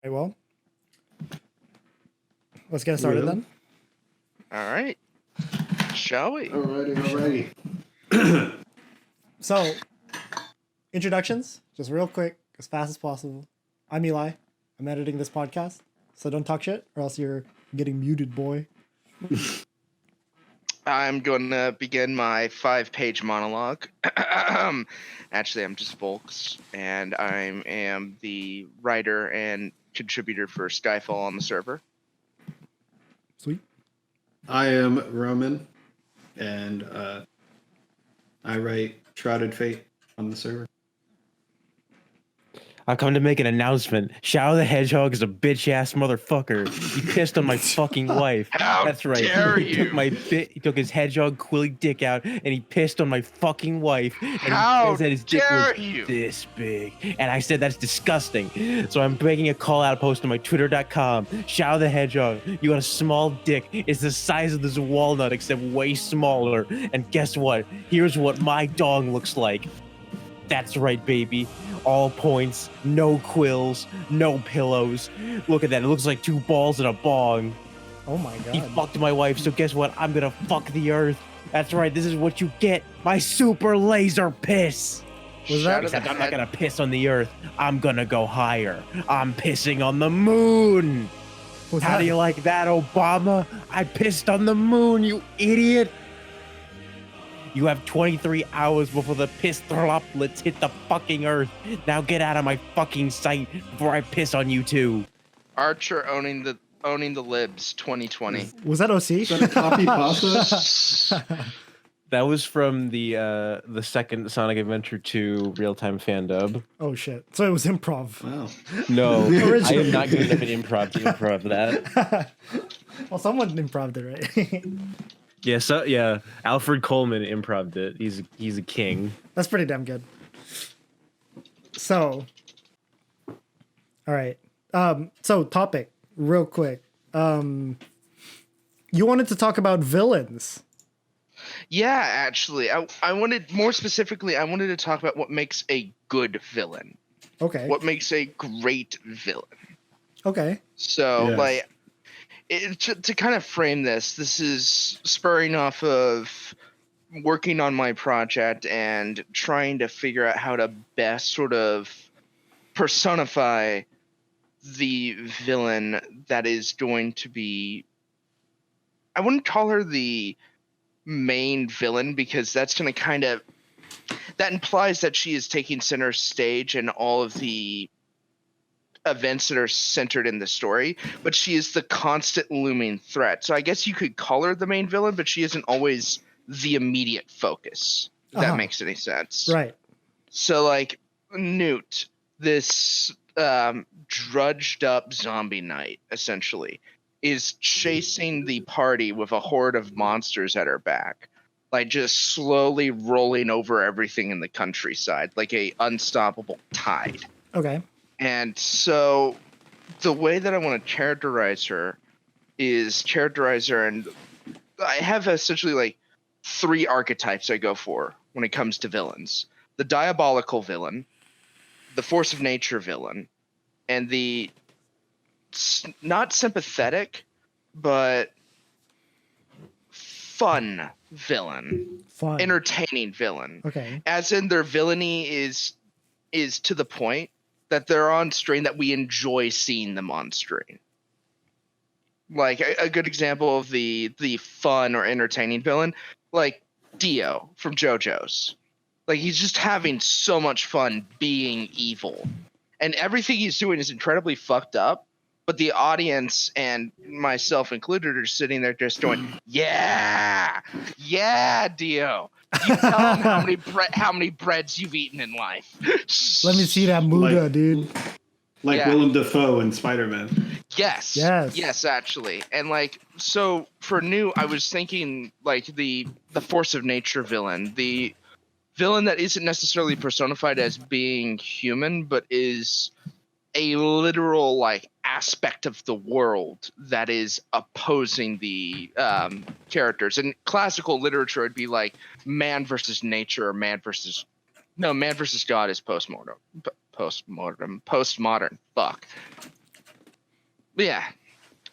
Right, well, let's get started then. All right. Shall we? Alrighty. So, introductions, just real quick, as fast as possible. I'm Eli. I'm editing this podcast, so don't talk shit, or else you're getting muted, boy. I'm going to begin my 5-page monologue. Actually, I'm just Volks, and I am the writer and contributor for Skyfall on the server. Sweet. I am Roman, and I write Shrouded Fate on the server. I've come to make an announcement. Shadow the Hedgehog is a bitch-ass motherfucker. He pissed on my fucking wife. How That's right. dare He took you? He took his hedgehog quilly dick out and he pissed on my fucking wife. And How he said his dick dare was you? this big. And I said that's disgusting. So I'm making a call-out post on my twitter.com. Shadow the Hedgehog, you got a small dick. It's the size of this walnut except way smaller. And guess what? Here's what my dong looks like. That's right, baby. All points, no quills, no pillows. Look at that. It looks like two balls in a bong. Oh my god. He fucked my wife, so guess what? I'm gonna fuck the earth. That's right. This is what you get. My super laser piss. Was that- Except I'm not gonna piss on the earth. I'm gonna go higher. I'm pissing on the moon. Was How that- do you like that, Obama? I pissed on the moon, you idiot. You have 23 hours before the piss droplets hit the fucking earth. Now get out of my fucking sight before I piss on you too. Archer owning the libs 2020. Was that OC? Is that a copy pasta? That was from the second Sonic Adventure 2 real-time fan dub. Oh shit. So it was improv. Wow. No, I Original. am not good enough at improv to improv that. Well, someone improved it, right? Yeah, Alfred Coleman improved it. He's a king. That's pretty damn good. So, all right. So topic, real quick. You wanted to talk about villains. Yeah, actually. I wanted, more specifically, I wanted to talk about what makes a good villain. Okay. What makes a great villain. Okay. So, Yes. to kind of frame this is spurring off of working on my project and trying to figure out how to best sort of personify the villain that is going to be, I wouldn't call her the main villain because that's going to kind of, that implies that she is taking center stage in all of the events that are centered in the story, but she is the constant looming threat. So I guess you could call her the main villain, but she isn't always the immediate focus. If that makes any sense. Right. So like Newt, this drudged up zombie knight, essentially, is chasing the party with a horde of monsters at her back. Like just slowly rolling over everything in the countryside, like a unstoppable tide. Okay. And so the way that I want to characterize her, and I have essentially like 3 archetypes I go for when it comes to villains. The diabolical villain, the force of nature villain, and the not sympathetic, but fun villain. Fun. Entertaining villain. Okay. As in their villainy is to the point that they're on screen that we enjoy seeing them on screen. Like a good example of the fun or entertaining villain, like Dio from JoJo's. Like he's just having so much fun being evil. And everything he's doing is incredibly fucked up, but the audience and myself included are sitting there just going, yeah, Dio. You tell him how many breads you've eaten in life. Let me see that Muda, Like- dude. Like Yeah. Willem Dafoe in Spider-Man. Yes. Yes. Yes, actually. And like, so for New, I was thinking like the force of nature villain, the villain that isn't necessarily personified as being human, but is a literal like aspect of the world that is opposing the characters. In classical literature, it'd be like man versus nature, or man versus God is postmodern. Fuck. But yeah,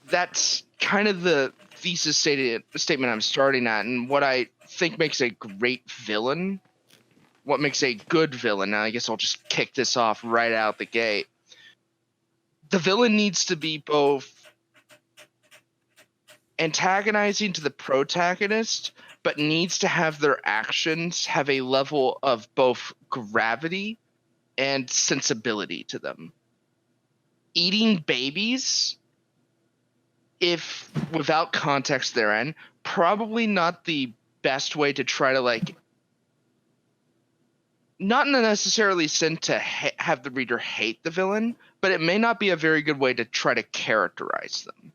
that's kind of the thesis statement I'm starting at, and what I think makes a great villain. What makes a good villain? Now, I guess I'll just kick this off right out the gate. The villain needs to be both antagonizing to the protagonist, but needs to have their actions have a level of both gravity and sensibility to them. Eating babies, if without context therein, probably not the best way to try to like not necessarily send to have the reader hate the villain, but it may not be a very good way to try to characterize them.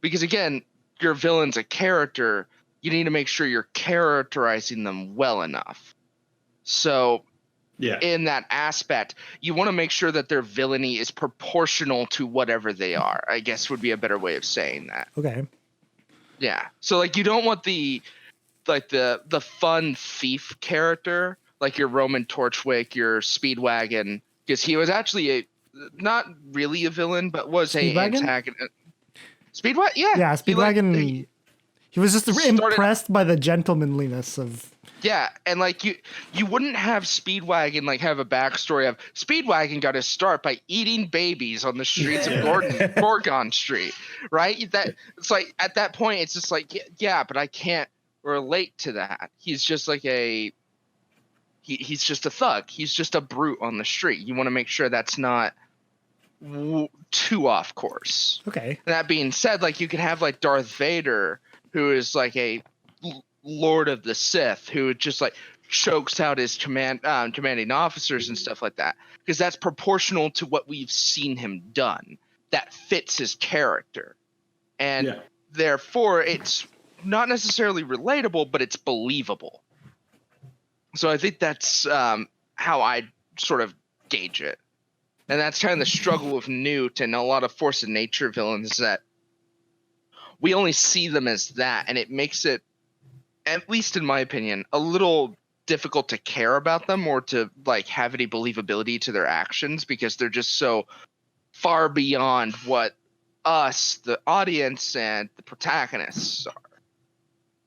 Because again, your villain's a character, you need to make sure you're characterizing them well enough. So Yeah. in that aspect, you want to make sure that their villainy is proportional to whatever they are, I guess would be a better way of saying that. Okay. Yeah. So like you don't want the fun thief character, like your Roman Torchwick, your Speedwagon, because he was actually not really a villain, but was a antagonist. Speedwagon? Yeah. Yeah, Speedwagon. He was just impressed by the gentlemanliness of. Yeah, and like you wouldn't have Speedwagon like have a backstory of Speedwagon got his start by eating babies on the streets of Gorgon Street, right? That it's like at that point it's just like yeah, but I can't relate to that. He's just like he's just a thug. He's just a brute on the street. You want to make sure that's not too off course. Okay. That being said, like you could have like Darth Vader, who is like a Lord of the Sith, who just like chokes out his commanding officers and stuff like that, because that's proportional to what we've seen him done. That fits his character, and therefore it's not necessarily relatable, but it's believable. So I think that's how I sort of gauge it. And that's kind of the struggle with Newt and a lot of force of nature villains, that we only see them as that, and it makes it, at least in my opinion, a little difficult to care about them or to like have any believability to their actions, because they're just so far beyond what us, the audience, and the protagonists are.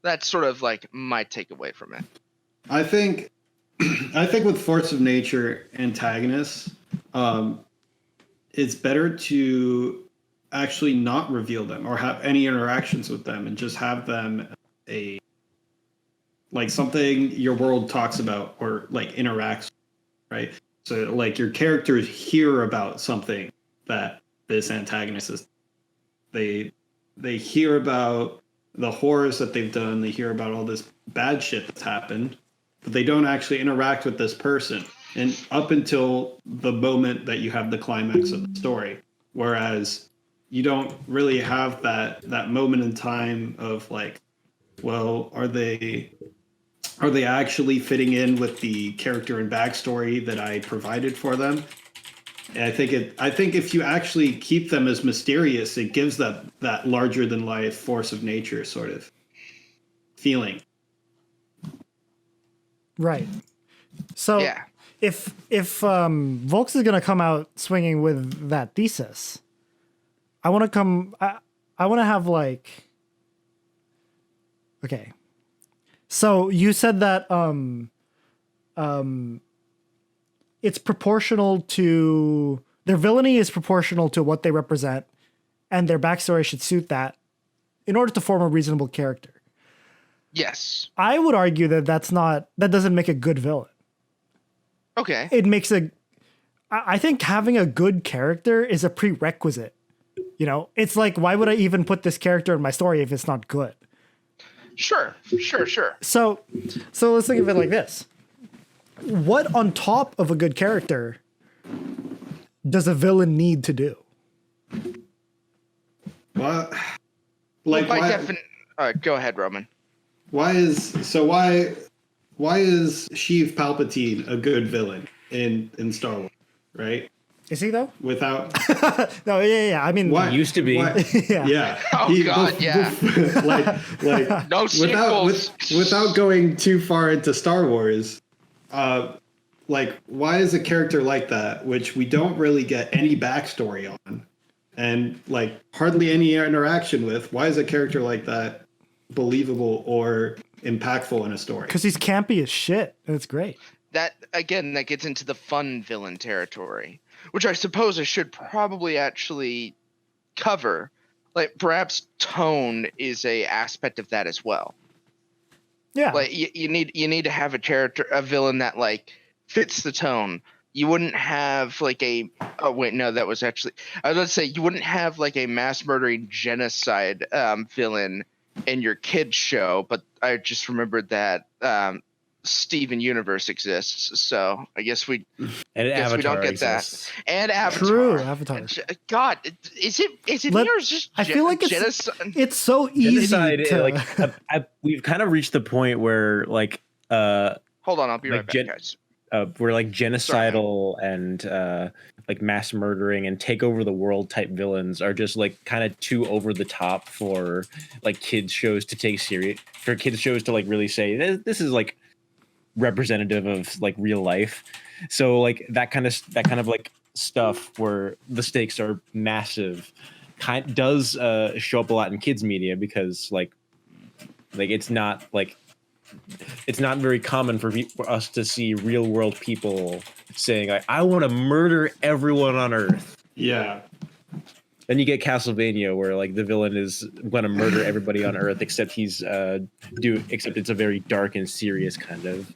That's sort of like my takeaway from it. I think with force of nature antagonists, it's better to actually not reveal them or have any interactions with them and just have them like something your world talks about or like interacts, right? So like your characters hear about something that this antagonist is, they hear about the horrors that they've done, they hear about all this bad shit that's happened, but they don't actually interact with this person. And up until the moment that you have the climax of the story, whereas you don't really have that moment in time of like, well, are they actually fitting in with the character and backstory that I provided for them? And I think if you actually keep them as mysterious, it gives that larger than life force of nature sort of feeling. Right. So Yeah. if Volks is gonna come out swinging with that thesis, I want to have like, okay. So you said that it's proportional to their villainy is proportional to what they represent, and their backstory should suit that in order to form a reasonable character. Yes. I would argue that that doesn't make a good villain. Okay. It makes I think having a good character is a prerequisite. You know, it's like, why would I even put this character in my story if it's not good? Sure. So let's think of it like this. What on top of a good character does a villain need to do? What? Like, well, go ahead, Roman. Why is Sheev Palpatine a good villain in Star Wars, right? Is he though? Without no, yeah. I mean, why, He used to be. yeah. Oh God, yeah. like No sequels. without going too far into Star Wars, like why is a character like that, which we don't really get any backstory on, and like hardly any interaction with. Why is a character like that believable or impactful in a story? Because he's campy as shit, and it's great. That again, that gets into the fun villain territory, which I suppose I should probably actually cover. Like perhaps tone is a aspect of that as well. Yeah. Like you need to have a villain that like fits the tone. You wouldn't have like a I was going to say you wouldn't have like a mass murdering genocide villain in your kids show, but I just remembered that Steven Universe exists, so I guess we don't get exists. that. And Avatar. True, Avatar. God, is it me or is just I feel like it's so easy Genocide, to like we've kind of reached the point where like hold on, I'll be like right back, guys. we're like genocidal and like mass murdering and take over the world type villains are just like kind of too over the top for like kids shows to take serious, for kids shows to like really say this is like representative of like real life. So like that kind of like stuff where the stakes are massive does show up a lot in kids media, because like it's not very common for us to see real world people saying like, I want to murder everyone on Earth. Yeah. Then you get Castlevania, where like the villain is going to murder everybody on Earth, except except it's a very dark and serious kind of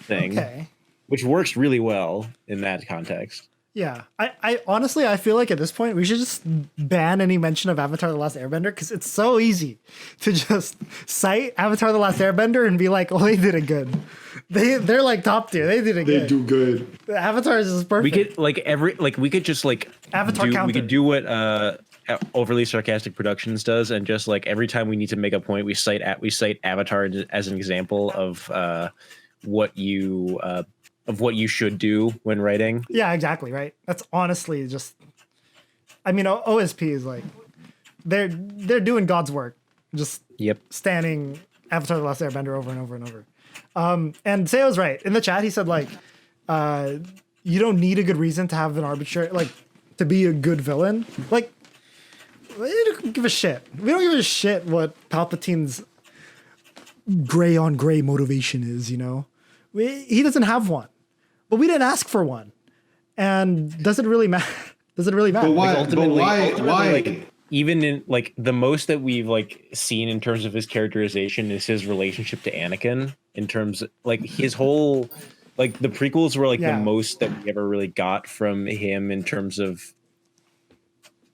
thing, which works really well in that context. Yeah, I honestly, I feel like at this point we should just ban any mention of Avatar: The Last Airbender, because it's so easy to just cite Avatar: The Last Airbender and be like, oh, they did it good. They're like top tier. They did it good. They do good. The Avatar is just perfect. We could just like Avatar do, counter. we could do what Overly Sarcastic Productions does, and just like every time we need to make a point, we cite Avatar as an example of what you should do when writing. Yeah, exactly, right? That's honestly just, I mean, OSP is like, they're doing God's work, just standing Avatar: The Last Airbender over and over and over. And Seo's right. In the chat, he said like, you don't need a good reason to have an arbitrary, like, to be a good villain. Like, we don't give a shit. We don't give a shit what Palpatine's gray on gray motivation is, you know? He doesn't have one. But we didn't ask for one, and does it really matter? Does it really matter? But why? Like, ultimately, Why? Like, even in like the most that we've like seen in terms of his characterization is his relationship to Anakin. In terms of, like his whole, like the prequels were like the most that we ever really got from him in terms of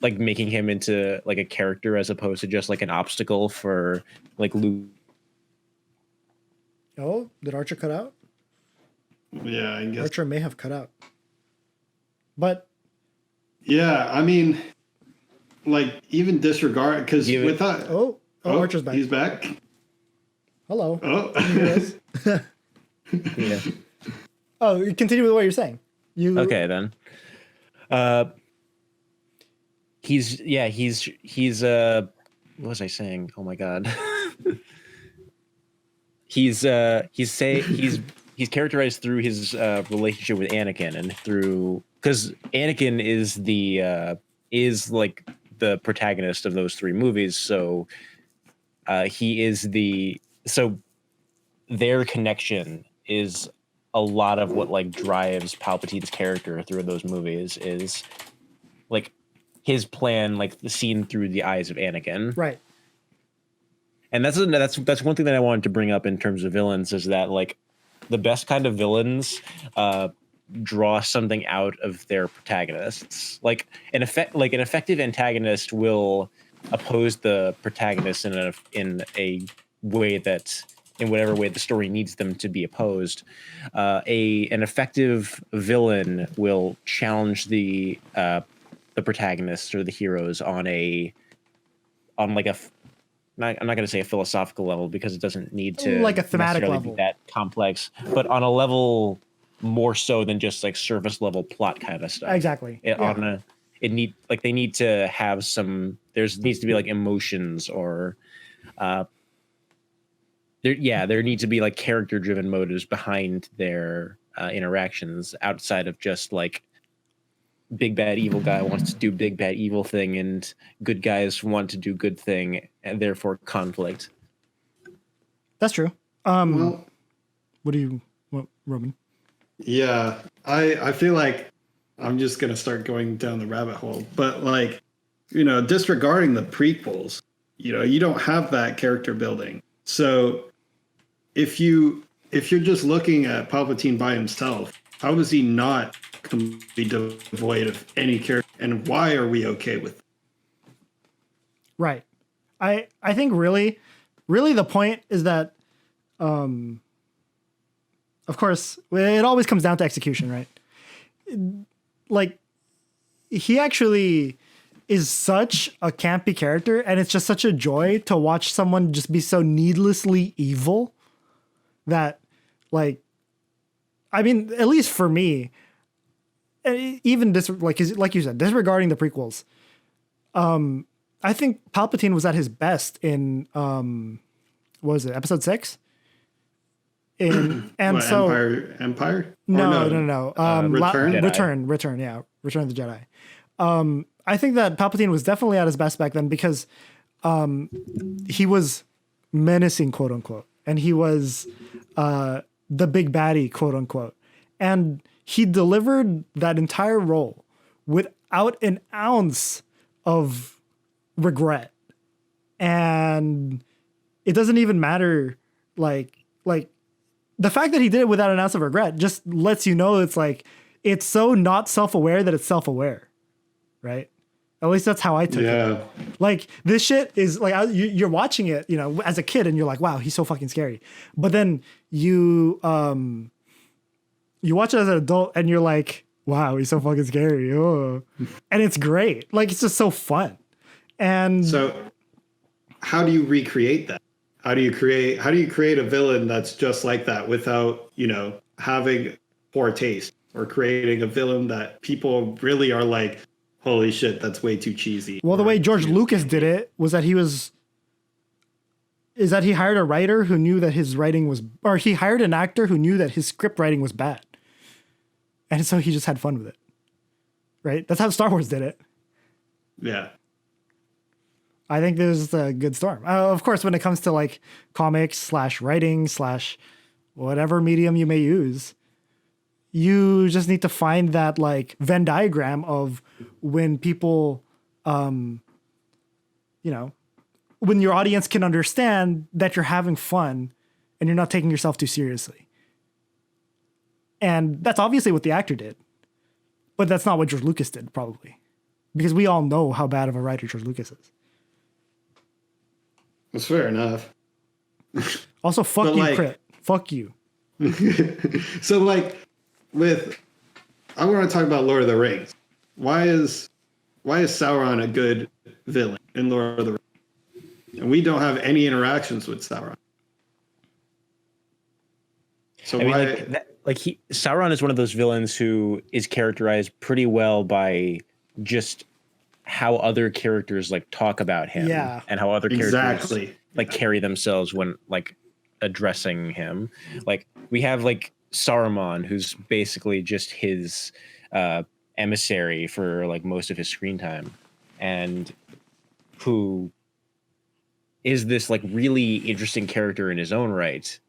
like making him into like a character as opposed to just like an obstacle for like Luke. Oh, did Archer cut out? Yeah, I guess. Archer may have cut out. But yeah, I mean, like even disregard, because without Archer's back. He's back. Hello. Oh. Can you hear us? Yeah. Oh, continue with what you're saying. Okay then. He's what was I saying? Oh my god. He's characterized through his relationship with Anakin, and through, because Anakin is like the protagonist of those three movies, so so their connection is a lot of what like drives Palpatine's character through those movies, is like his plan, like seen through the eyes of Anakin, right? And that's one thing that I wanted to bring up in terms of villains, is that like the best kind of villains draw something out of their protagonists. Like an effective antagonist will oppose the protagonist in a way that, in whatever way the story needs them to be opposed. An effective villain will challenge the protagonists or the heroes on like a, I'm not going to say a philosophical level, because it doesn't need to like a thematic level be that complex, but on a level more so than just like surface level plot kind of stuff. Exactly. They need to have some. There needs to be like emotions, or there needs to be like character driven motives behind their interactions outside of just like big bad evil guy wants to do big bad evil thing, and good guys want to do good thing, and therefore conflict. That's true. Well, what do you want, Roman? yeah, I feel like I'm just gonna start going down the rabbit hole, but like, disregarding the prequels, you don't have that character building. So if you're just looking at Palpatine by himself, how does he not be devoid of any character, and why are we okay with it? Right. I think really the point is that, of course, it always comes down to execution, right? Like, he actually is such a campy character, and it's just such a joy to watch someone just be so needlessly evil that, like, I mean, at least for me, even like you said, disregarding the prequels, I think Palpatine was at his best in what was it, episode 6? And What, so Empire? no. Return? Return, yeah, Return of the Jedi. I think that Palpatine was definitely at his best back then because he was menacing, quote unquote, and he was the big baddie, quote unquote, and he delivered that entire role without an ounce of regret, and it doesn't even matter, like the fact that he did it without an ounce of regret just lets you know it's so not self-aware that it's self-aware, right? At least that's how I took it. Like, this shit is like, you're watching it, as a kid, and you're like, wow, he's so fucking scary. But then you watch it as an adult, and you're like, wow, he's so fucking scary. Oh. And it's great. Like, it's just so fun. And so, how do you recreate that? How do you create a villain that's just like that without, having poor taste, or creating a villain that people really are like, holy shit, that's way too cheesy? Well, the way George Lucas did it was that he hired a writer who knew that his writing was, or he hired an actor who knew that his script writing was bad. And so he just had fun with it. Right? That's how Star Wars did it. Yeah. I think this is a good storm. Of course, when it comes to like comics / writing / whatever medium you may use, you just need to find that like Venn diagram of when people, when your audience can understand that you're having fun and you're not taking yourself too seriously. And that's obviously what the actor did, but that's not what George Lucas did, probably, because we all know how bad of a writer George Lucas is. That's fair enough. Also, fuck you, Crit. Fuck you. So, like, I want to talk about Lord of the Rings. Why is Sauron a good villain in Lord of the Rings? And we don't have any interactions with Sauron. So Sauron is one of those villains who is characterized pretty well by just how other characters like talk about him, and how other characters like carry themselves when like addressing him. Like, we have like Saruman, who's basically just his emissary for like most of his screen time, and who is this like really interesting character in his own right.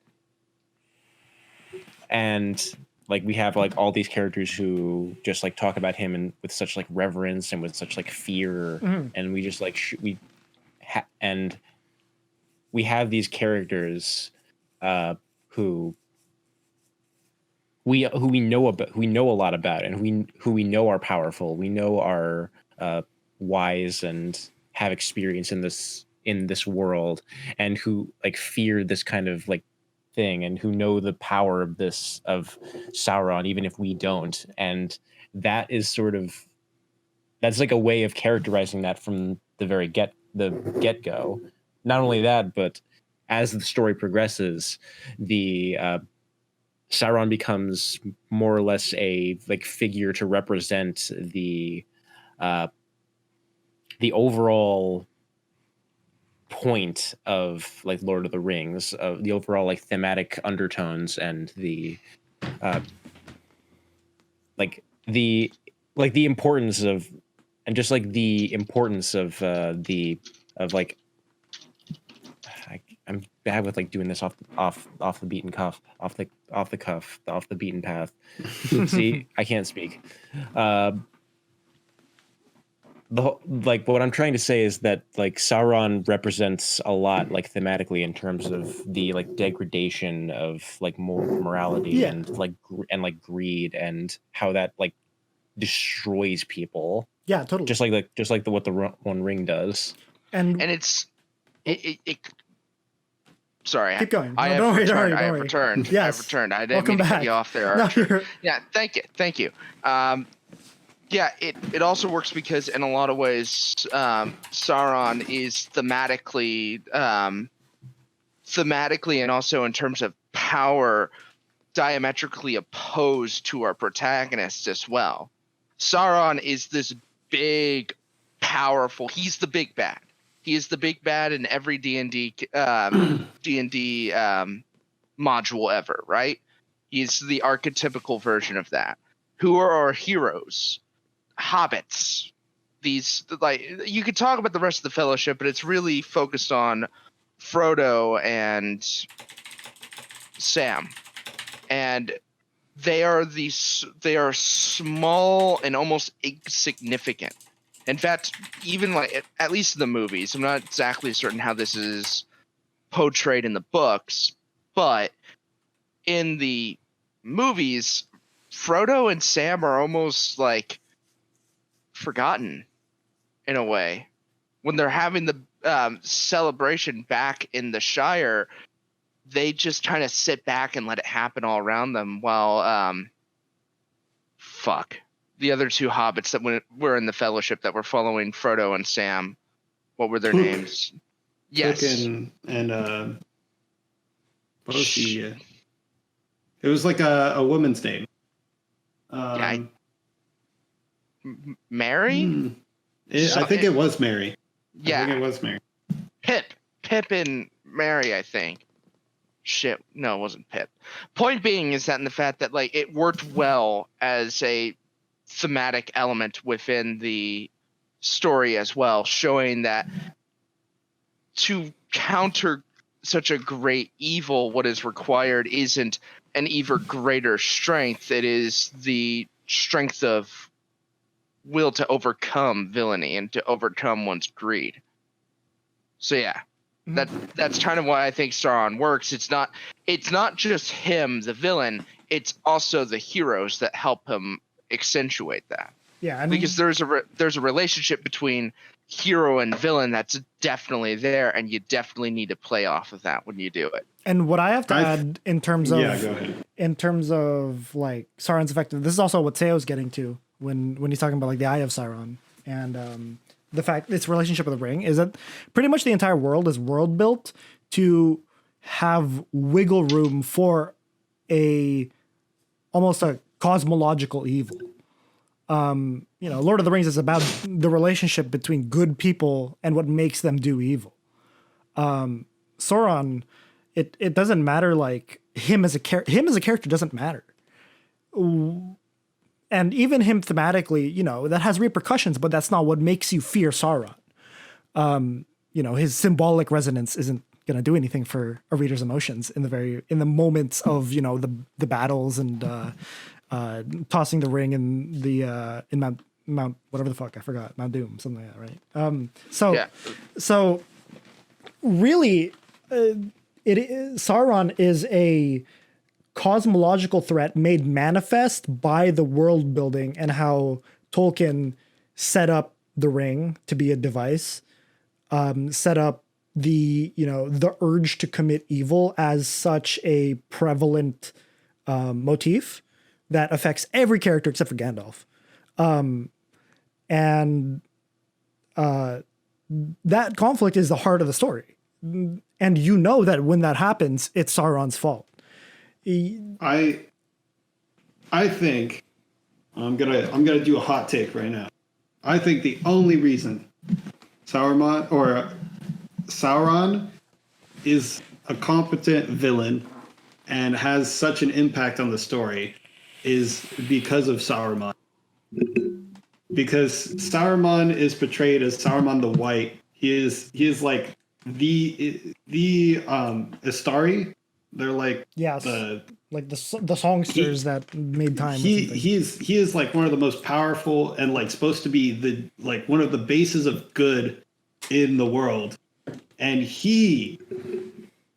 And like, we have like all these characters who just like talk about him and with such like reverence and with such like fear, and we just like we have these characters who we know about, who we know a lot about, and who we know are powerful. We know are wise and have experience in this world, and who like fear this kind of like thing, and who know the power of Sauron, even if we don't. And that is that's like a way of characterizing that from the get-go. Not only that, but as the story progresses, the Sauron becomes more or less a like figure to represent the overall point of like Lord of the Rings, of the overall like thematic undertones, and the like the importance of, and just like the importance of like, I'm bad with like doing this off the beaten cuff, off the beaten path. See, I can't speak. Like what I'm trying to say is that like Sauron represents a lot like thematically in terms of the like degradation of like morality and like greed and how that like destroys people. Yeah, totally. Just like what the One Ring does. And it's it sorry. Keep going. I have returned. Yes. I've returned. I didn't Welcome mean to back. cut you off there, No, Archer. Yeah, thank you. Yeah, it also works because in a lot of ways, Sauron is thematically and also in terms of power, diametrically opposed to our protagonist as well. Sauron is this big, powerful. He's the big bad. He is the big bad in every D&D module ever, right? He's the archetypical version of that. Who are our heroes? Hobbits. These, like, you could talk about the rest of the Fellowship, but it's really focused on Frodo and Sam, and they are small and almost insignificant. In fact, even like at least in the movies, I'm not exactly certain how this is portrayed in the books, but in the movies, Frodo and Sam are almost like forgotten in a way. When they're having the celebration back in the Shire, they just kind of sit back and let it happen all around them while the other two hobbits that were in the Fellowship that were following Frodo and Sam, what were their names? Yes. And what was the it was like a woman's name. Mary? I think it was Mary. Yeah. I think it was Mary. Pip and Mary, I think. Shit, no, it wasn't Pip. Point being is that in the fact that like it worked well as a thematic element within the story as well, showing that to counter such a great evil, what is required isn't an even greater strength. It is the strength of will to overcome villainy and to overcome one's greed. So yeah, that's kind of why I think Sauron works. It's not just him, the villain. It's also the heroes that help him accentuate that. Yeah, because there's a relationship between hero and villain that's definitely there, and you definitely need to play off of that when you do it. And what I have to add in terms of go ahead. In terms of like Sauron's effective, this is also what Seo's getting to when he's talking about like the Eye of Sauron and the fact its relationship with the ring is that pretty much the entire world is world built to have wiggle room for almost a cosmological evil. Lord of the Rings is about the relationship between good people and what makes them do evil. Sauron, it doesn't matter, like him as a character doesn't matter. And even him thematically, that has repercussions, but that's not what makes you fear Sauron. His symbolic resonance isn't going to do anything for a reader's emotions in the moments of, the battles and tossing the ring in the in Mount whatever the fuck, I forgot, Mount Doom, something like that, right? So really, Sauron is a cosmological threat made manifest by the world building and how Tolkien set up the ring to be a device, set up the urge to commit evil as such a prevalent motif that affects every character except for Gandalf. That conflict is the heart of the story. And that when that happens, it's Sauron's fault. I think I'm gonna do a hot take right now. I think the only reason Sauron is a competent villain and has such an impact on the story is because of Sauron. because Saruman is portrayed as Saruman the White. He is like the Istari. They're like the songsters that made time. He is like one of the most powerful and like supposed to be the like one of the bases of good in the world, and he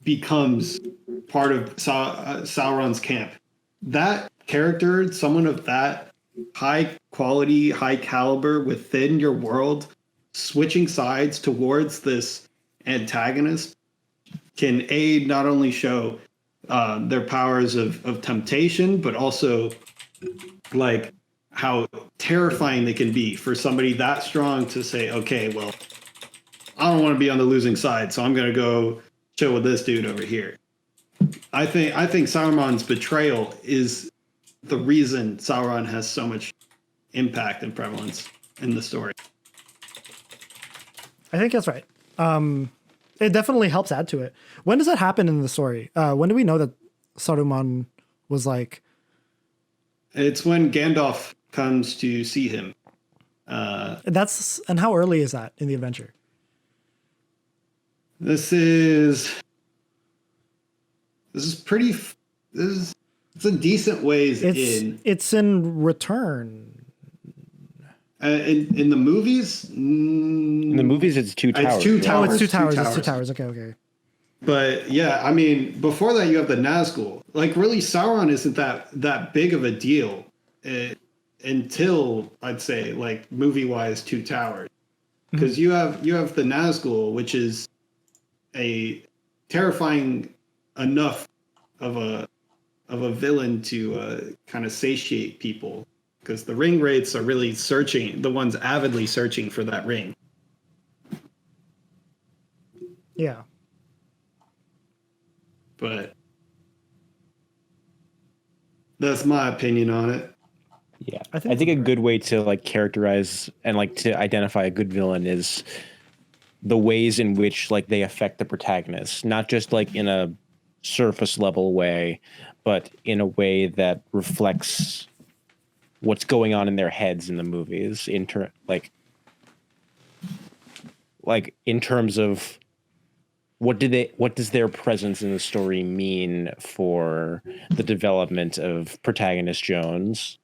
becomes part of Sauron's camp. That character, someone of that high quality, high caliber within your world, switching sides towards this antagonist can aid not only show their powers of temptation, but also like how terrifying they can be for somebody that strong to say, okay, well, I don't want to be on the losing side, so I'm going to go chill with this dude over here. I think Saruman's betrayal is the reason Sauron has so much impact and prevalence in the story. I think that's right. It definitely helps add to it. When does that happen in the story? When do we know that Saruman was like? It's when Gandalf comes to see him. And how early is that in the adventure? It's a decent ways in. It's in Return. In the movies? In the movies, it's Two Towers. It's Two Towers. Oh, it's Two Towers. It's Two Towers. Okay. But yeah, I mean, before that, you have the Nazgul. Like, really, Sauron isn't that big of a deal until, I'd say, like, movie-wise, Two Towers. Because you have the Nazgul, which is a terrifying enough of a villain to kind of satiate people. Because the ring wraiths are really the ones avidly searching for that ring. Yeah. But that's my opinion on it. Yeah. I think a good way to like characterize and like to identify a good villain is the ways in which like they affect the protagonist, not just like in a surface level way, but in a way that reflects what's going on in their heads in the movies in terms of what does their presence in the story mean for the development of protagonist Jones?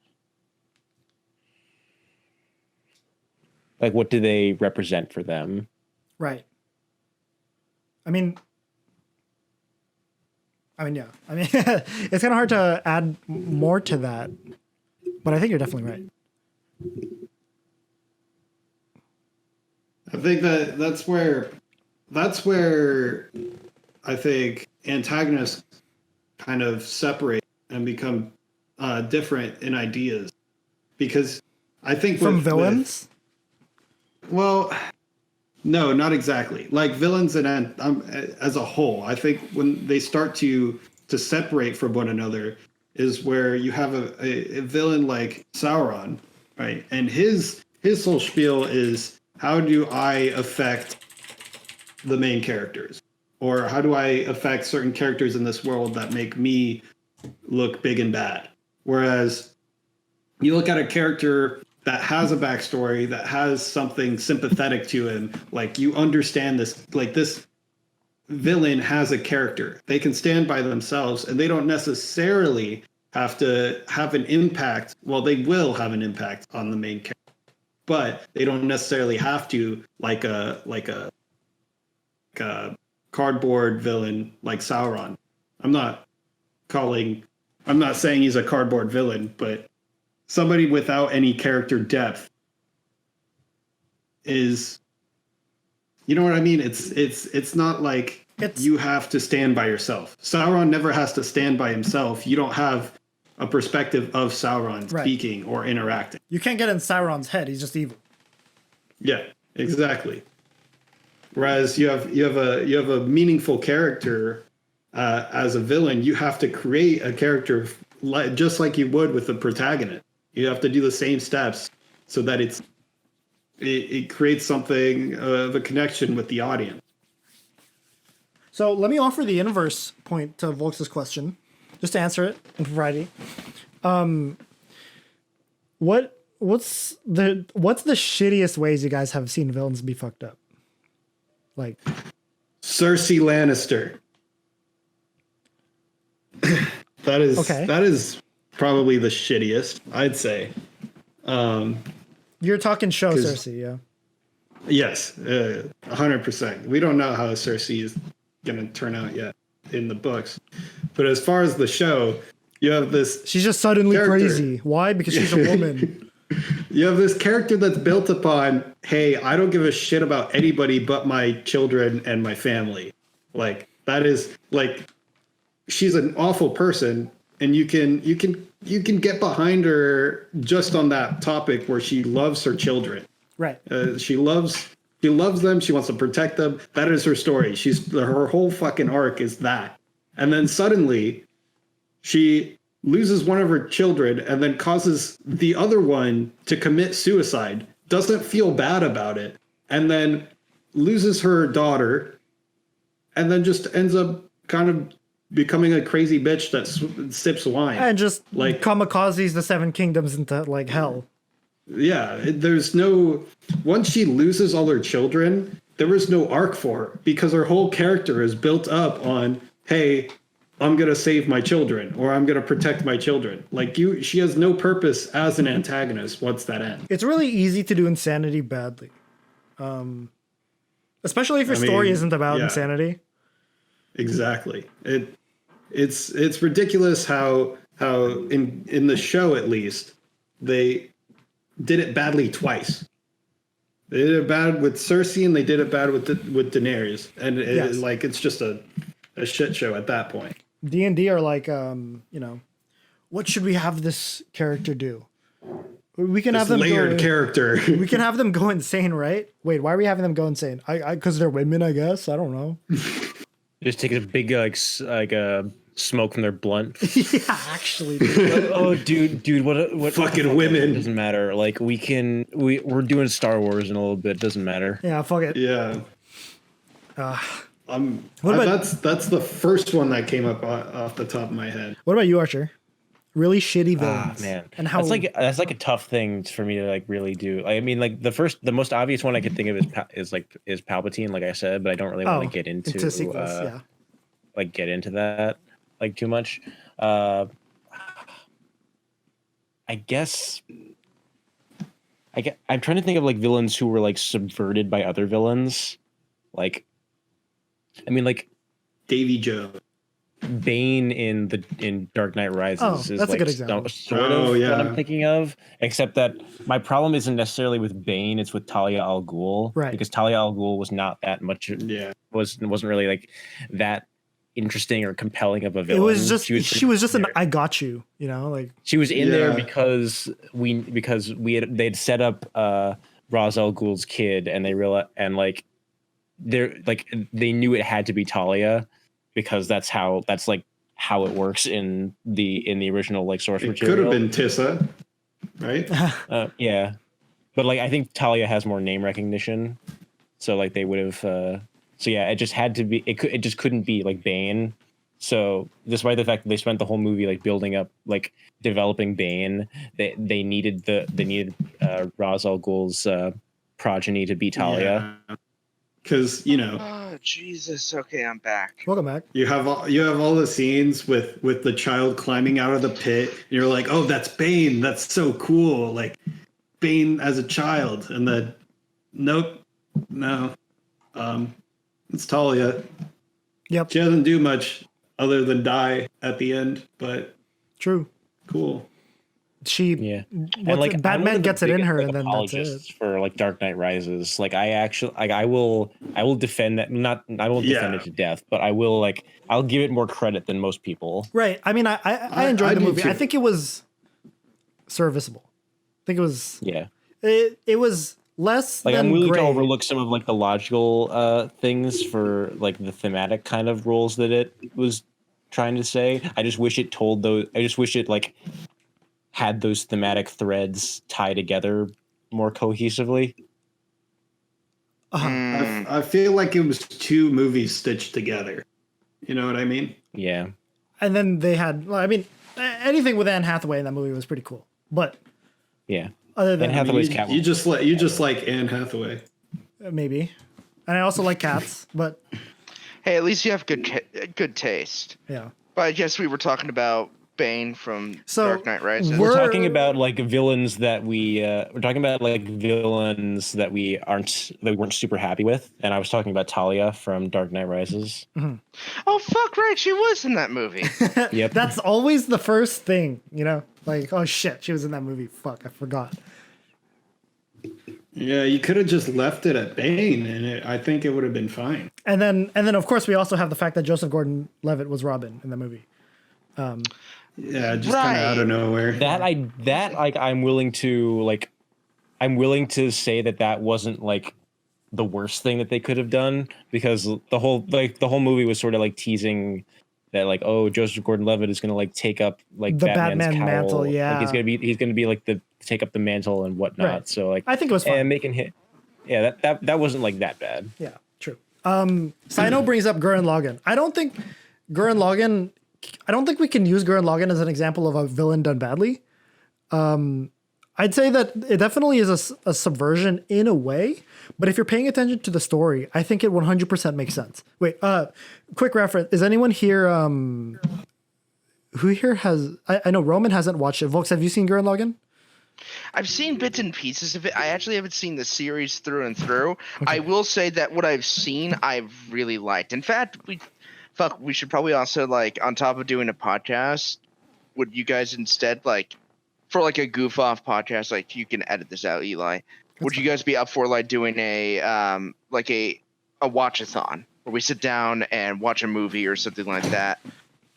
Like, what do they represent for them? Right. I mean, yeah. I mean, it's kind of hard to add more to that. But I think you're definitely right. I think that's where I think antagonists kind of separate and become different in ideas, because I think from villains. Well, no, not exactly. Like villains and as a whole, I think when they start to separate from one another is where you have a villain like Sauron, right? And his whole spiel is, how do I affect the main characters? Or how do I affect certain characters in this world that make me look big and bad? Whereas you look at a character that has a backstory, that has something sympathetic to him, like you understand this, like this villain has a character. They can stand by themselves and they don't necessarily have to have an impact. Well, they will have an impact on the main character, but they don't necessarily have to like a cardboard villain like Sauron. I'm not saying he's a cardboard villain, but somebody without any character depth is, you know what I mean? It's not like you have to stand by yourself. Sauron never has to stand by himself. You don't have a perspective of Sauron speaking or interacting. You can't get in Sauron's head. He's just evil. Yeah, exactly. Whereas you have a meaningful character as a villain. You have to create a character just like you would with the protagonist. You have to do the same steps so that it creates something of a connection with the audience. So let me offer the inverse point to Volx's question, just to answer it in variety. What what's the shittiest ways you guys have seen villains be fucked up? Like Cersei Lannister. That is probably the shittiest, I'd say. You're talking show Cersei, yeah. Yes, 100%. We don't know how Cersei is going to turn out yet in the books. But as far as the show, you have this... She's just suddenly crazy. Why? Because she's a woman. You have this character that's built upon, hey, I don't give a shit about anybody but my children and my family. Like, that is, like, she's an awful person, and you can get behind her just on that topic where she loves her children. Right. She loves them. She wants to protect them. That is her story. Her whole fucking arc is that. And then suddenly she loses one of her children and then causes the other one to commit suicide, doesn't feel bad about it, and then loses her daughter, and then just ends up kind of becoming a crazy bitch that sips wine. And just like kamikazes the Seven Kingdoms into like hell. Yeah, once she loses all her children, there was no arc for her because her whole character is built up on, hey, I'm going to save my children or I'm going to protect my children. Like she has no purpose as an antagonist once that ends. It's really easy to do insanity badly. Especially if your story isn't about insanity. Exactly. It's ridiculous how in the show, at least, they did it badly twice. They did it bad with Cersei and they did it bad with Daenerys. And it's just a shit show at that point. D&D are like, what should we have this character do? We can have them layered character. We can have them go insane, right? Wait, why are we having them go insane? Because they're women, I guess. I don't know. Just take a big smoke from their blunt. Yeah, actually. Dude, what fucking women? Doesn't matter. Like we're doing Star Wars in a little bit. Doesn't matter. Yeah, fuck it. Yeah. That's the first one that came up off the top of my head. What about you, Archer? Really shitty villains. Man, and how that's like a tough thing for me to like really do. I mean, like the most obvious one I could think of is Palpatine, like I said, but I don't really want to get into sequels, like get into that like too much. I guess I'm trying to think of like villains who were like subverted by other villains. Like, I mean, like Davy Jones. Bane in Dark Knight Rises is that's like a good example. Sort of what I'm thinking of, except that my problem isn't necessarily with Bane, it's with Talia al Ghul, right? Because Talia al Ghul was not that much, wasn't really like that interesting or compelling of a villain. It was just she was just an I got you, like she was in there because they'd set up Ra's al Ghul's kid, and they realized they knew it had to be Talia. Because that's like how it works in the original like source material. Could have been Tissa, right? Yeah, but like I think Talia has more name recognition, so like they would have. It just had to be. It just couldn't be like Bane. So despite the fact that they spent the whole movie like building up, like developing Bane, they needed Ra's al Ghul's progeny to be Talia. Yeah. Because oh Jesus, okay, I'm back. Welcome back. You have all the scenes with the child climbing out of the pit, and you're like, oh, that's Bane, that's so cool, like Bane as a child. And then no, it's Talia. Yep, she doesn't do much other than die at the end, but true, cool. Batman gets it in her, and then that's it. For like Dark Knight Rises, like I will defend that. I won't defend it to death, but I'll give it more credit than most people. Right. I mean, I enjoyed the movie. I think it was serviceable. I think it was. Yeah. It was less. Like than I'm willing great. to overlook some of like the logical things for like the thematic kind of roles that it was trying to say. I just wish it told those. I just wish it like had those thematic threads tie together more cohesively. I feel like it was two movies stitched together. You know what I mean? Yeah. And then they had, anything with Anne Hathaway in that movie was pretty cool. But yeah, Other than Anne Hathaway's you, Catwoman. you just like Anne Hathaway. Maybe, and I also like cats, but Hey, at least you have good taste. yeah. But I guess we were talking about Bane from So, Dark Knight Rises. we're- We're talking about like villains that we're talking about like villains that we weren't super happy with, and I was talking about Talia from Dark Knight Rises. Oh fuck! Right, she was in that movie. Yep. That's always the first thing, you know? Like, oh shit, she was in that movie. Fuck, I forgot. Yeah, you could have just left it at Bane, and I think it would have been fine. And then of course we also have the fact that Joseph Gordon-Levitt was Robin in the movie. Yeah, just kind of out of nowhere. I'm willing to say that wasn't like the worst thing that they could have done, because the whole movie was sort of like teasing that like, oh, Joseph Gordon-Levitt is gonna like take up like The Batman's Batman cowl. mantle, yeah. Like he's gonna be like take up the mantle and whatnot. Right. So like I think it was fun. and making hit. Yeah, that wasn't like that bad. Yeah, true. Sino brings up Gurren Lagann. I don't think we can use Gurren Lagann as an example of a villain done badly. I'd say that it definitely is a subversion in a way, but if you're paying attention to the story, I think it 100% makes sense. Wait, quick reference. Is anyone here, who here has, I know Roman hasn't watched it. Volks, have you seen Gurren Lagann? I've seen bits and pieces of it. I actually haven't seen the series through and through. Okay. I will say that what I've seen, I've really liked. In fact, we should probably also, like, on top of doing a podcast, would you guys instead, like, for like a goof off podcast, like, you can edit this out, Eli. Would you guys be up for like doing a watch-a-thon where we sit down and watch a movie or something like that,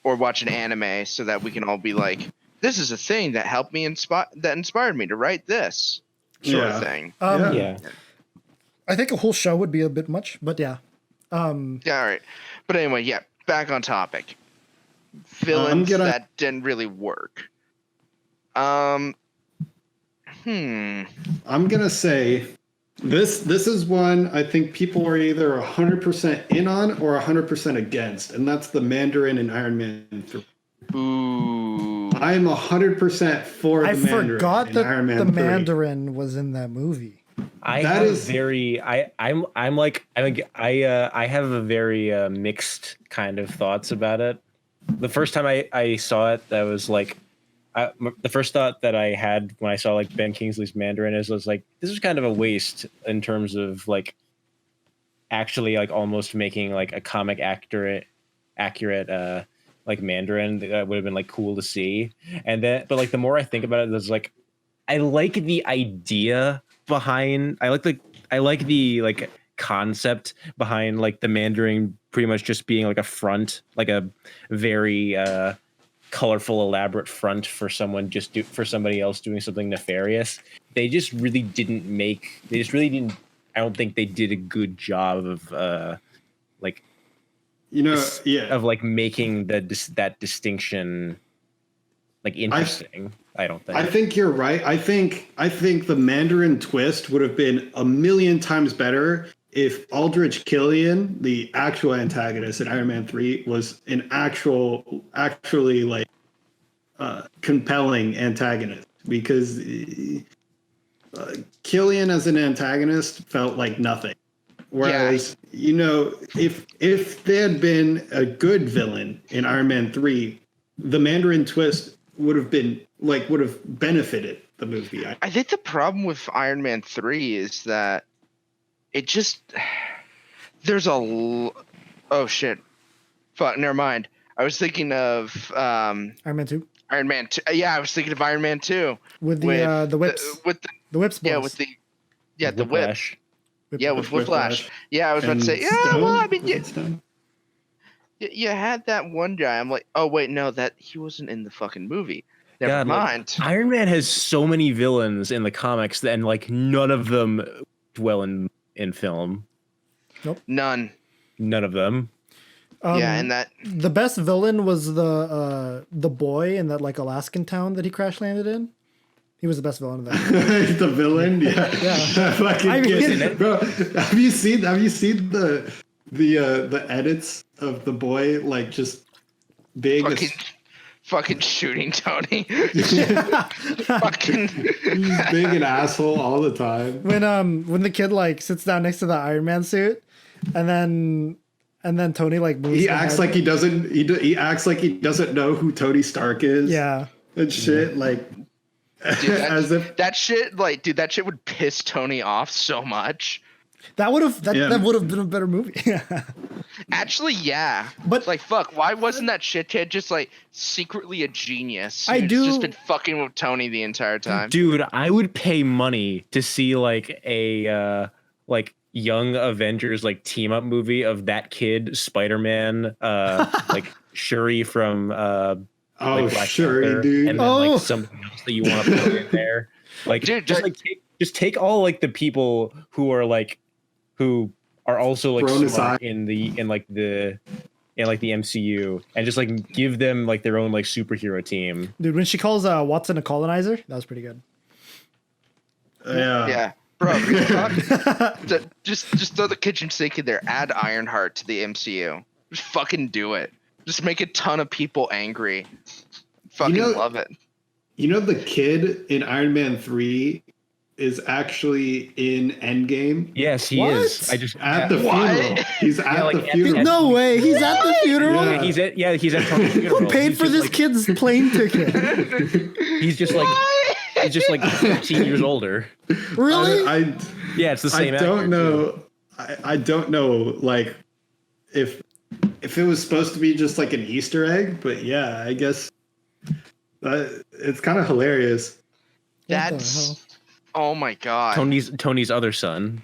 or watch an anime, so that we can all be like, this is a thing that helped me that inspired me to write this sort of thing. Yeah. I think a whole show would be a bit much, but yeah. Yeah, all right. But anyway, yeah, back on topic. Villains that didn't really work. I'm gonna say this is one I think people are either 100% in on or 100% against, and that's the Mandarin in Iron Man 3. Ooh. I'm 100% for the Mandarin. I forgot that Iron Man the 3. Mandarin was in that movie. I have a very mixed kind of thoughts about it. The first time I saw it, that was like, the first thought that I had when I saw like Ben Kingsley's Mandarin was like, this is kind of a waste in terms of like actually like almost making like a comic accurate like Mandarin that would have been like cool to see. And then, but like the more I think about it, there's like, I like the idea behind, I like the like concept behind like the Mandarin pretty much just being like a front, like a very colorful, elaborate front for somebody else doing something nefarious. They just really didn't. I don't think they did a good job of like, of like making that distinction like interesting. I don't think. I think you're right. I think the Mandarin twist would have been a million times better if Aldrich Killian, the actual antagonist in Iron Man 3, was an actually like compelling antagonist, because Killian as an antagonist felt like nothing. Whereas, if there had been a good villain in Iron Man 3, the Mandarin twist would have benefited the movie. I think the problem with Iron Man 3 is that it just, oh shit, fuck, never mind. I was thinking of Iron Man 2. Iron Man 2. Yeah, I was thinking of Iron Man 2 with the whips. The whips. Yeah, with the whip. Yeah, with Whiplash. Yeah, I was about to say. Yeah, Stone? well, I mean, you had that one guy. I'm like, oh wait, no, that he wasn't in the fucking movie. Never mind. Like, Iron Man has so many villains in the comics, and like none of them dwell in film. Nope. None of them. Yeah, and that the best villain was the boy in that like Alaskan town that he crash landed in. He was the best villain of that. The villain, yeah. Bro, have you seen the edits of the boy like just being fucking shooting Tony. Fucking He's being an asshole all the time. When the kid like sits down next to the Iron Man suit, and then Tony like moves. He acts like he doesn't. He acts like he doesn't know who Tony Stark is. Yeah. And shit like. dude, As if that shit, like, dude, that shit would piss Tony off so much. That would have been a better movie. Actually, yeah. But like, fuck, why wasn't that shithead just like secretly a genius? I who's do- just been fucking with Tony the entire time. Dude, I would pay money to see like a like young Avengers like team up movie of that kid, Spider-Man, like Shuri from like Black Shuri, Panther, dude. and then like something else that you want to put in there. Like Dude, just take all like the people who are also like Thrown smart aside. in the MCU and just like give them like their own like superhero team. dude, when she calls Watson a colonizer, that was pretty good. Yeah. Bro, real talk, just throw the kitchen sink in there. Add Ironheart to the MCU. Just fucking do it. Just make a ton of people angry. Fucking love it. You know the kid in Iron Man 3 is actually in Endgame Yes, he What? is. I just at the What? funeral. He's at like, the at funeral. No way, he's at the funeral. Yeah. he's at Tony's funeral. Who paid He's for just, this like, kid's plane ticket? He's just like 15 years older. Really? I Yeah, it's the same. I actor, don't too. know. I don't know, like, if it was supposed to be just like an Easter egg, but yeah, I guess it's kind of hilarious. What the hell? That's oh my god. Tony's other son,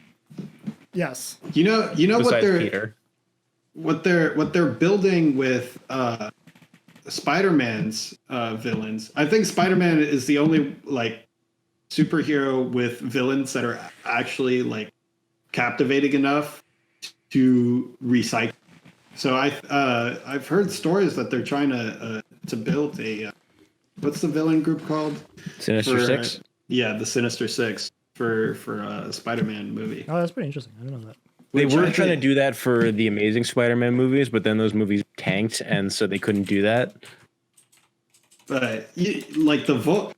Yes. You know besides what Peter. they're building with Spider-Man's villains. I think Spider-Man is the only like superhero with villains that are actually like captivating enough to recycle. So I've heard stories that they're trying to build a what's the villain group called? Sinister Six. Yeah, the Sinister Six for a Spider-Man movie. Oh, that's pretty interesting. I didn't know that. They Which were I trying to think- do that for the Amazing Spider-Man movies, but then those movies tanked, and so they couldn't do that. But like the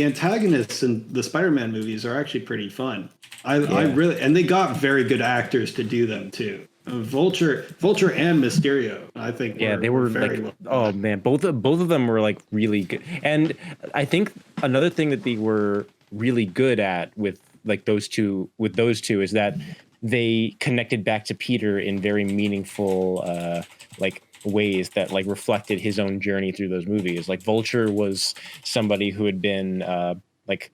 antagonists in the Spider-Man movies are actually pretty fun. I really, and they got very good actors to do them too. Vulture and Mysterio, I think. They were very like, oh man, both of them were like really good. And I think another thing that they were really good at with those two is that they connected back to Peter in very meaningful like ways that like reflected his own journey through those movies. Like Vulture was somebody who had been like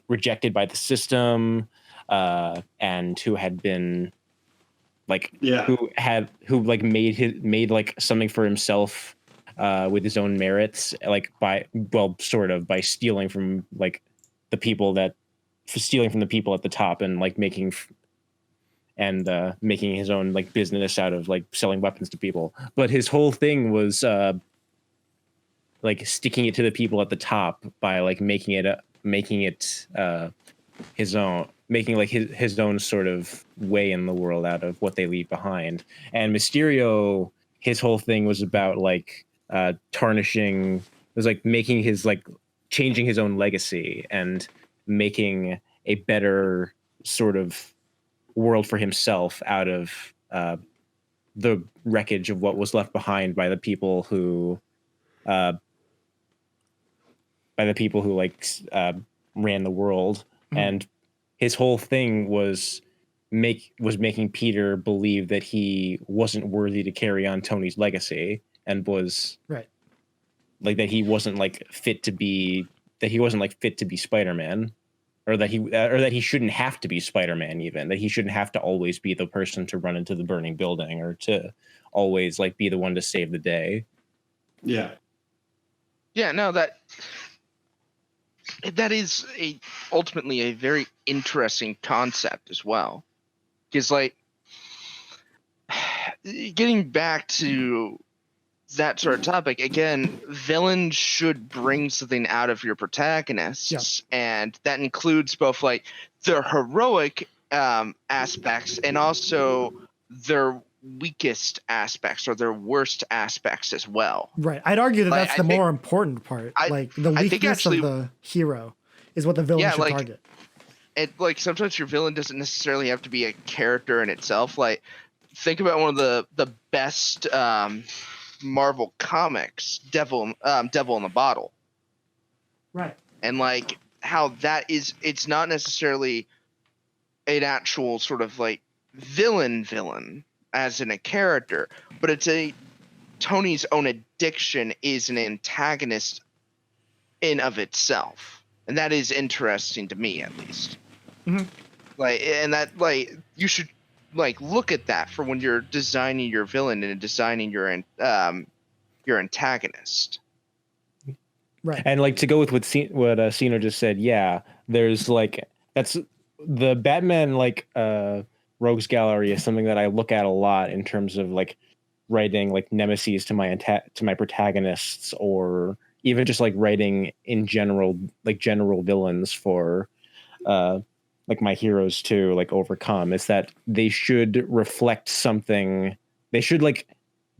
rejected by the system and who had been like who like made like something for himself with his own merits, like by stealing from the people at the top and like making his own like business out of like selling weapons to people. But his whole thing was like sticking it to the people at the top by like making it his own, making like his own sort of way in the world out of what they leave behind. And Mysterio, his whole thing was about like tarnishing, it was like making his like changing his own legacy and making a better sort of world for himself out of the wreckage of what was left behind by the people who ran the world. And his whole thing was making Peter believe that he wasn't worthy to carry on Tony's legacy and was right, like that he wasn't like fit to be Spider-Man, or that he shouldn't have to be Spider-Man, even that he shouldn't have to always be the person to run into the burning building or to always like be the one to save the day. Yeah. No, that is ultimately a very interesting concept as well, because like getting back to that sort of topic again, villains should bring something out of your protagonists, and that includes both like their heroic aspects and also their weakest aspects or their worst aspects as well. Right. I'd argue that Like, that's the more important part. Like the I think weakness actually, of the hero is what the villain yeah, should like, target. like sometimes your villain doesn't necessarily have to be a character in itself. Like, think about one of the best Marvel comics, Devil in the Bottle. Right. And like how that is, it's not necessarily an actual sort of like villain as in a character, but it's Tony's own addiction is an antagonist in of itself, and that is interesting to me at least. Mm-hmm. Like, and that, like, you should like look at that for when you're designing your villain and designing your antagonist. Right. And like to go with what Cino just said, yeah, there's like that's the Batman like rogues gallery is something that I look at a lot in terms of like writing like nemesis to my protagonists, or even just like writing in general, like general villains for like my heroes to like overcome, is that they should reflect something. They should like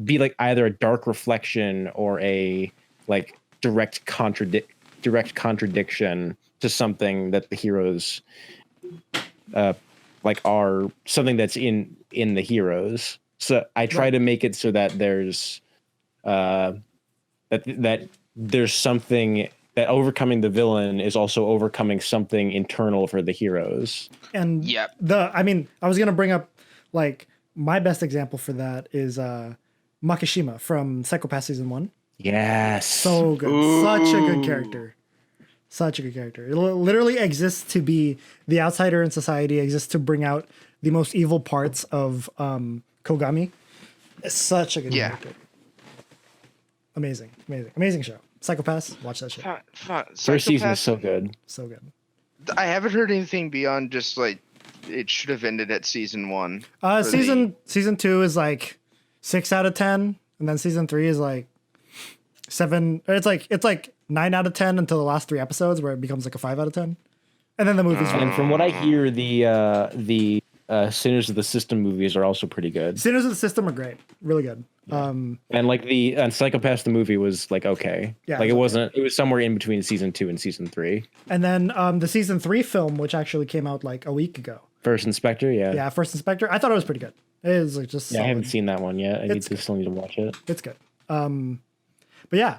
be like either a dark reflection or a like direct contradiction to something that the heroes like are something that's in the heroes. So I try to make it so that there's that there's something that overcoming the villain is also overcoming something internal for the heroes. And I mean, I was gonna bring up like my best example for that is Makishima from Psycho-Pass season 1. Yes. So good. Ooh. Such a good character. Such a good character. It literally exists to be the outsider in society, exists to bring out the most evil parts of Kogami. It's such a good character. Amazing. Amazing show. Psycho-Pass, watch that shit. First season is so good. So good. I haven't heard anything beyond just like it should have ended at season 1. Season 2 is like 6 out of 10, and then season 3 is like 7. It's like 9 out of 10 until the last 3 episodes, where it becomes like a 5 out of 10, and then the movies. And from what I hear, the Sinners of the System movies are also pretty good. Sinners of the System are great, really good. And like and Psycho-Pass the movie was like okay, like it wasn't. It was somewhere in between season 2 and season 3. And then the season 3 film, which actually came out like a week ago. First Inspector, yeah, First Inspector. I thought it was pretty good. It is like just. I haven't seen that one yet. I still need to watch it. It's good. But yeah,